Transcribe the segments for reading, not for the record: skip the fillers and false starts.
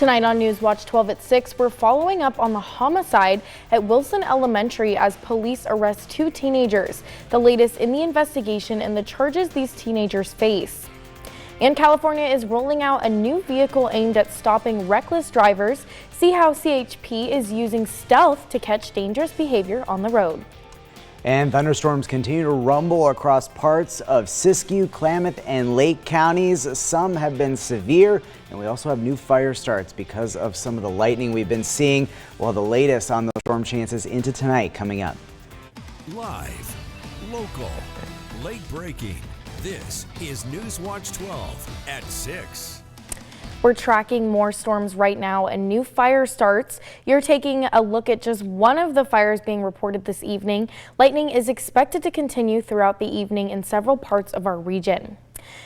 Tonight on NewsWatch 12 at 6, we're following up on the homicide at Wilson Elementary as police arrest 2 teenagers. The latest in the investigation and the charges these teenagers face. And California is rolling out a new vehicle aimed at stopping reckless drivers. See how CHP is using stealth to catch dangerous behavior on the road. And thunderstorms continue to rumble across parts of Syscue, Klamath, and Lake counties. Some have been severe, and we also have new fire starts because of some of the lightning we've been seeing. We'll have the latest on those storm chances into tonight coming up. Live, local, late breaking. This is NewsWatch 12 at 6. We're tracking more storms right now and new fire starts. You're taking a look at just one of the fires being reported this evening. Lightning is expected to continue throughout the evening in several parts of our region.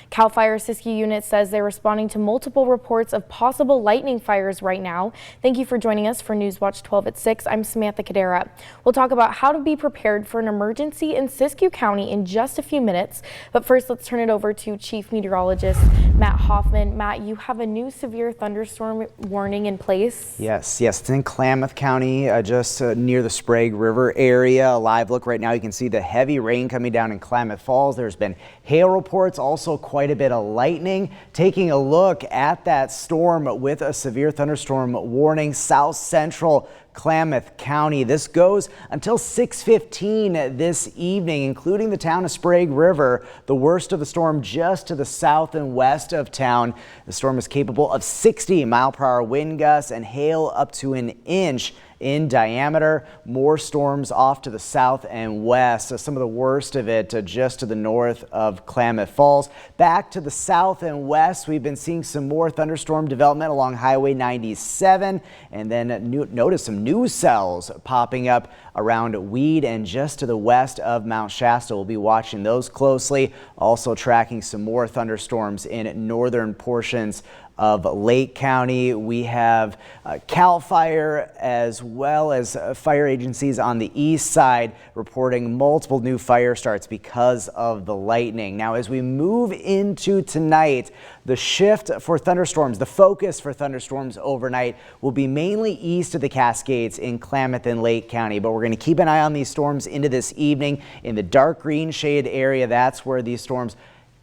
CAL FIRE Syscue unit says they're responding to multiple reports of possible lightning fires right now. Thank you for joining us for NewsWatch 12 at 6. I'm Samantha Cadera. We'll talk about how to be prepared for an emergency in Syscue County in just a few minutes. But first, let's turn it over to Chief Meteorologist Matt Hoffman. Matt, you have a new severe thunderstorm warning in place. Yes, it's in Klamath County, just near the Sprague River area. A live look right now. You can see the heavy rain coming down in Klamath Falls. There's been hail reports, also quite a bit of lightning. Taking a look at that storm with a severe thunderstorm warning, south central Klamath County. This goes until 6:15 this evening, including the town of Sprague River. The worst of the storm just to the south and west of town. The storm is capable of 60-mile-per-hour wind gusts and hail up to an inch in diameter. More storms off to the south and west. So some of the worst of it just to the north of Klamath Falls. Back to the south and west, we've been seeing some more thunderstorm development along Highway 97, and then notice some new cells popping up around Weed and just to the west of Mount Shasta. We'll be watching those closely. Also tracking some more thunderstorms in northern portions of Lake County. We have CAL FIRE as well as fire agencies on the east side reporting multiple new fire starts because of the lightning. Now, as we move into tonight, the shift for thunderstorms, the focus for thunderstorms overnight will be mainly east of the Cascades in Klamath and Lake County, but we're going to keep an eye on these storms into this evening. In the dark green shade area, that's where these storms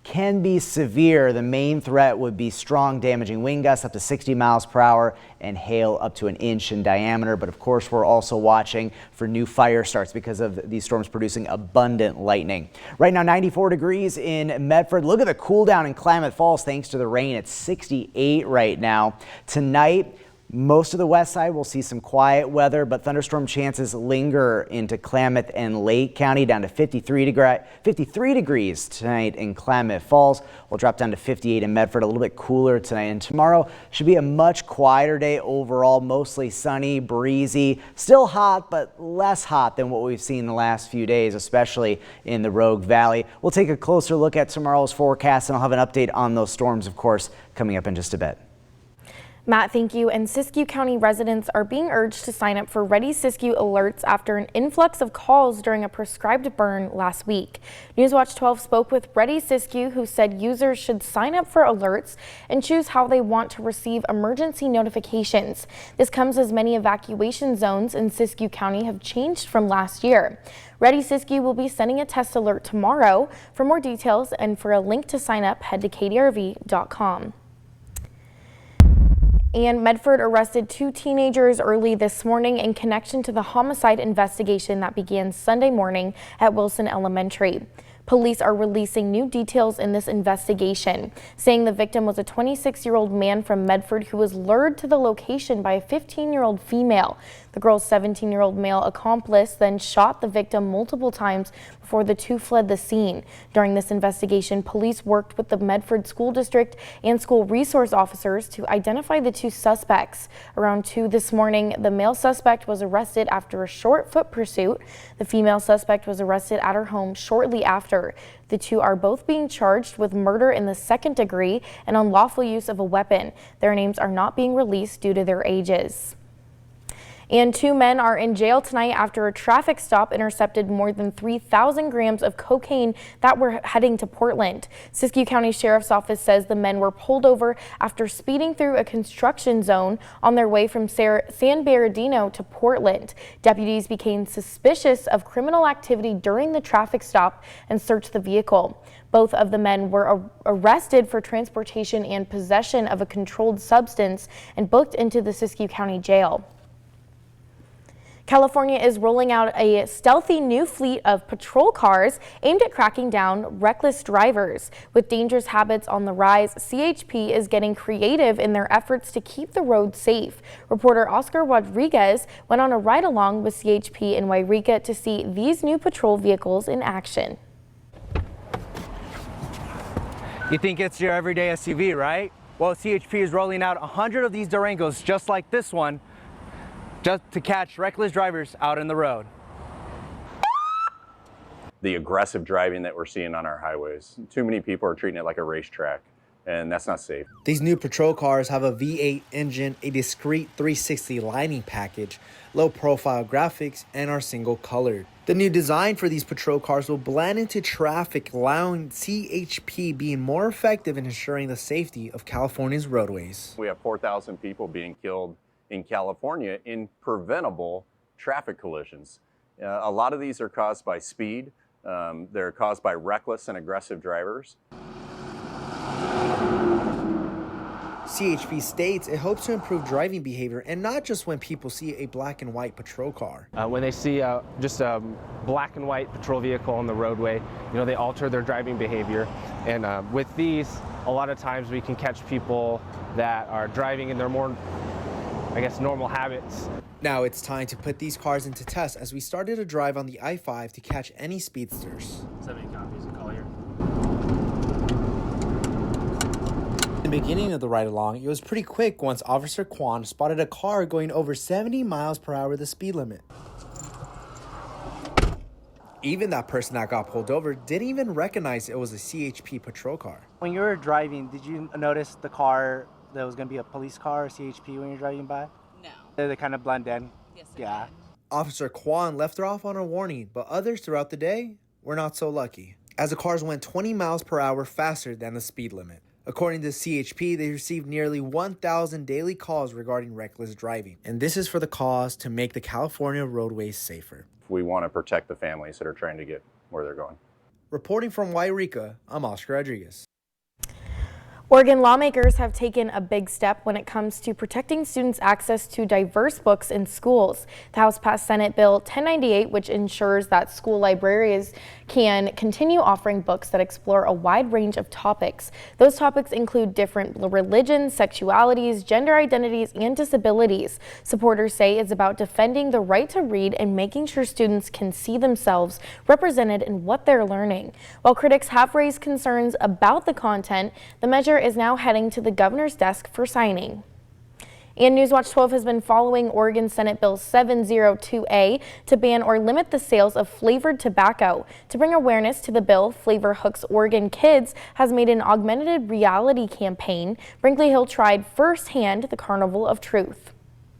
can be severe. The main threat would be strong damaging wind gusts up to 60 miles per hour and hail up to an inch in diameter. But of course, we're also watching for new fire starts because of these storms producing abundant lightning. Right now, 94 degrees in Medford. Look at the cool down in Klamath Falls thanks to the rain. It's 68 right now. Tonight, most of the west side will see some quiet weather, but thunderstorm chances linger into Klamath and Lake County, down to 53 degrees tonight in Klamath Falls. We'll drop down to 58 in Medford, a little bit cooler tonight. And tomorrow should be a much quieter day overall, mostly sunny, breezy, still hot, but less hot than what we've seen the last few days, especially in the Rogue Valley. We'll take a closer look at tomorrow's forecast, and I'll have an update on those storms, of course, coming up in just a bit. Matt, thank you. And Syscue County residents are being urged to sign up for Ready Syscue alerts after an influx of calls during a prescribed burn last week. NewsWatch 12 spoke with Ready Syscue, who said users should sign up for alerts and choose how they want to receive emergency notifications. This comes as many evacuation zones in Syscue County have changed from last year. Ready Syscue will be sending a test alert tomorrow. For more details and for a link to sign up, head to kdrv.com. And Medford arrested 2 teenagers early this morning in connection to the homicide investigation that began Sunday morning at Wilson Elementary. Police are releasing new details in this investigation, saying the victim was a 26-year-old man from Medford who was lured to the location by a 15-year-old female. The girl's 17-year-old male accomplice then shot the victim multiple times before the 2 fled the scene. During this investigation, police worked with the Medford School District and school resource officers to identify the 2 suspects. Around 2 this morning, the male suspect was arrested after a short foot pursuit. The female suspect was arrested at her home shortly after. The 2 are both being charged with murder in the 2nd degree and unlawful use of a weapon. Their names are not being released due to their ages. And 2 men are in jail tonight after a traffic stop intercepted more than 3,000 grams of cocaine that were heading to Portland. Syscue County Sheriff's Office says the men were pulled over after speeding through a construction zone on their way from San Bernardino to Portland. Deputies became suspicious of criminal activity during the traffic stop and searched the vehicle. Both of the men were arrested for transportation and possession of a controlled substance and booked into the Syscue County Jail. California is rolling out a stealthy new fleet of patrol cars aimed at cracking down reckless drivers. With dangerous habits on the rise, CHP is getting creative in their efforts to keep the roads safe. Reporter Oscar Rodriguez went on a ride-along with CHP in Wairika to see these new patrol vehicles in action. You think it's your everyday SUV, right? Well, CHP is rolling out 100 of these Durangos just like this one, just to catch reckless drivers out in the road. The aggressive driving that we're seeing on our highways. Too many people are treating it like a racetrack, and that's not safe. These new patrol cars have a V8 engine, a discreet 360 lighting package, low-profile graphics, and are single-colored. The new design for these patrol cars will blend into traffic, allowing CHP being more effective in ensuring the safety of California's roadways. We have 4,000 people being killed in California in preventable traffic collisions. A lot of these are caused by speed. They're caused by reckless and aggressive drivers. CHP states it hopes to improve driving behavior, and not just when people see a black and white patrol car. When they see just a black and white patrol vehicle on the roadway, they alter their driving behavior. And with these, a lot of times we can catch people that are driving in their more, normal habits. Now it's time to put these cars into test as we started a drive on the I-5 to catch any speedsters. 70 copies, call here. In the beginning of the ride-along, it was pretty quick once Officer Kwan spotted a car going over 70 miles per hour the speed limit. Even that person that got pulled over didn't even recognize it was a CHP patrol car. When you were driving, did you notice the car that was going to be a police car or CHP when you're driving by? No. They kind of blend in? Yes, yeah. did. Officer Kwan left her off on a warning, but others throughout the day were not so lucky, as the cars went 20 miles per hour faster than the speed limit. According to CHP, they received nearly 1,000 daily calls regarding reckless driving. And this is for the cause to make the California roadways safer. We want to protect the families that are trying to get where they're going. Reporting from Wairika, I'm Oscar Rodriguez. Oregon lawmakers have taken a big step when it comes to protecting students' access to diverse books in schools. The House passed Senate Bill 1098, which ensures that school libraries can continue offering books that explore a wide range of topics. Those topics include different religions, sexualities, gender identities, and disabilities. Supporters say it's about defending the right to read and making sure students can see themselves represented in what they're learning. While critics have raised concerns about the content, the measure is now heading to the governor's desk for signing. And NewsWatch 12 has been following Oregon Senate Bill 702A to ban or limit the sales of flavored tobacco. To bring awareness to the bill, Flavor Hooks Oregon Kids has made an augmented reality campaign. Brinkley Hill tried firsthand the Carnival of Truth.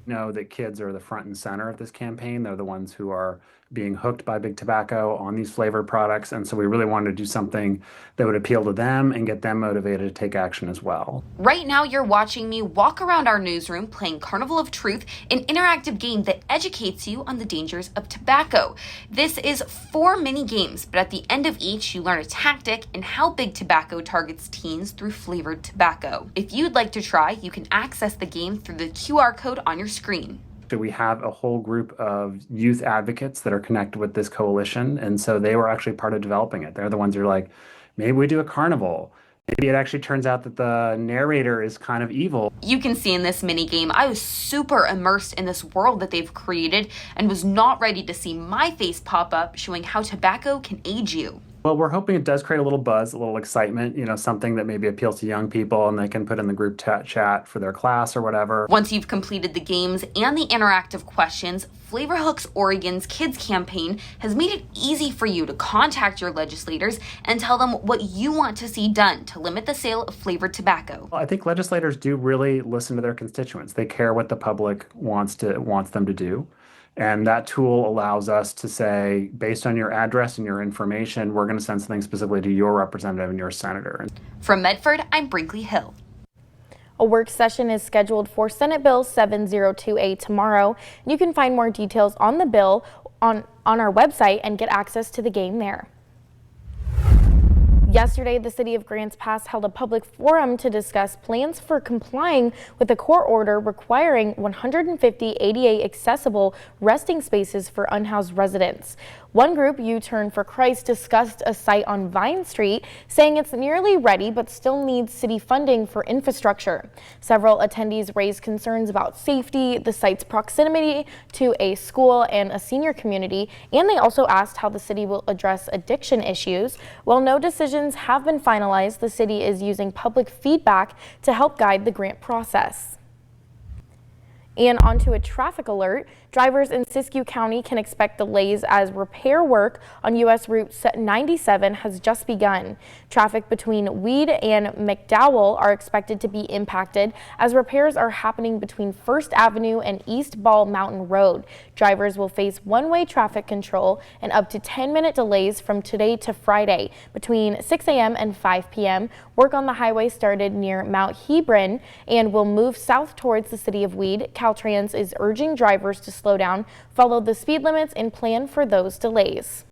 Know that kids are the front and center of this campaign. They're the ones who are being hooked by big tobacco on these flavored products. And so we really wanted to do something that would appeal to them and get them motivated to take action as well. Right now, you're watching me walk around our newsroom playing Carnival of Truth, an interactive game that educates you on the dangers of tobacco. This is 4 mini games, but at the end of each, you learn a tactic and how big tobacco targets teens through flavored tobacco. If you'd like to try, you can access the game through the QR code on your screen. We have a whole group of youth advocates that are connected with this coalition, and so they were actually part of developing it. They're the ones who are like, maybe we do a carnival. Maybe it actually turns out that the narrator is kind of evil. You can see in this mini game, I was super immersed in this world that they've created and was not ready to see my face pop up showing how tobacco can age you. Well, we're hoping it does create a little buzz, a little excitement, something that maybe appeals to young people and they can put in the group chat for their class or whatever. Once you've completed the games and the interactive questions, Flavorhooks Oregon's Kids campaign has made it easy for you to contact your legislators and tell them what you want to see done to limit the sale of flavored tobacco. Well, I think legislators do really listen to their constituents. They care what the public wants them to do. And that tool allows us to say, based on your address and your information, we're going to send something specifically to your representative and your senator. From Medford, I'm Brinkley Hill. A work session is scheduled for Senate Bill 702A tomorrow. You can find more details on the bill on our website and get access to the game there. Yesterday, the city of Grants Pass held a public forum to discuss plans for complying with a court order requiring 150 ADA accessible resting spaces for unhoused residents. One group, U-Turn for Christ, discussed a site on Vine Street, saying it's nearly ready but still needs city funding for infrastructure. Several attendees raised concerns about safety, the site's proximity to a school and a senior community, and they also asked how the city will address addiction issues. While no decisions have been finalized, the city is using public feedback to help guide the grant process. And onto a traffic alert. Drivers in Syscue County can expect delays as repair work on U.S. Route 97 has just begun. Traffic between Weed and McDowell are expected to be impacted as repairs are happening between First Avenue and East Ball Mountain Road. Drivers will face one-way traffic control and up to 10-minute delays from today to Friday between 6 a.m. and 5 p.m. Work on the highway started near Mount Hebron and will move south towards the city of Weed. Caltrans is urging drivers to slow down, follow the speed limits, and plan for those delays.